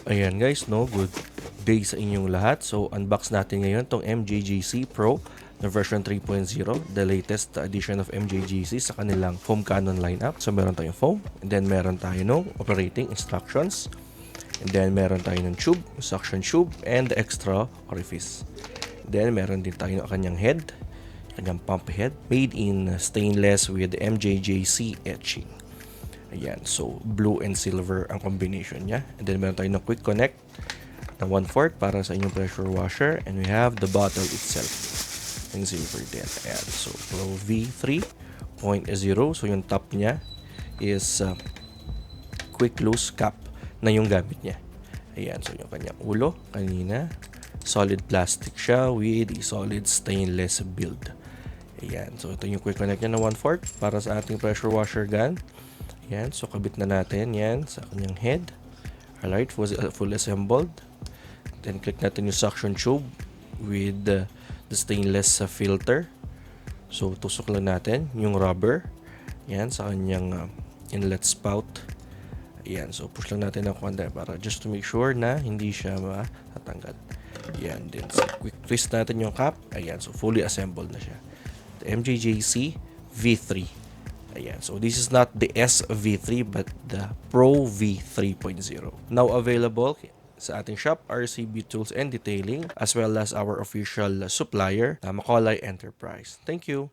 Ayan guys, no, good day sa inyong lahat. So unbox natin ngayon tong MJJC Pro na version 3.0, the latest edition of MJJC sa kanilang foam cannon lineup. So meron tayong foam, and then meron tayo ng operating instructions, and then meron tayo ng tube, suction tube, and the extra orifice. Then meron din tayo ng kanyang head, kanyang pump head, made in stainless with MJJC etching. Ayan, so blue and silver ang combination niya. And then meron tayo ng quick connect na 1/4 para sa inyong pressure washer. And we have the bottle itself ng silver din. Ayan, so PRO V3.0. So yung top niya is quick loose cap na yung gamit niya. Ayan, so yung kanyang ulo kanina, solid plastic siya with a solid stainless build. Ayan, so ito yung quick connect niya na 1/4 para sa ating pressure washer gun. Yan, so kabit na natin yan sa kanyang head. Alright, full assembled. Then click natin yung suction tube with the stainless filter. So tusok lang natin yung rubber. Yan, sa kanyang inlet spout. Ayan, so push lang natin ng konti para just to make sure na hindi siya matatanggal. Yan, then so quick twist natin yung cap. Ayan, so fully assembled na siya. The MJJC V3. Ayan, so this is not the SV3 but the PRO V3.0. Now available sa ating shop, RCB Tools and Detailing, as well as our official supplier, Macaulay Enterprise. Thank you!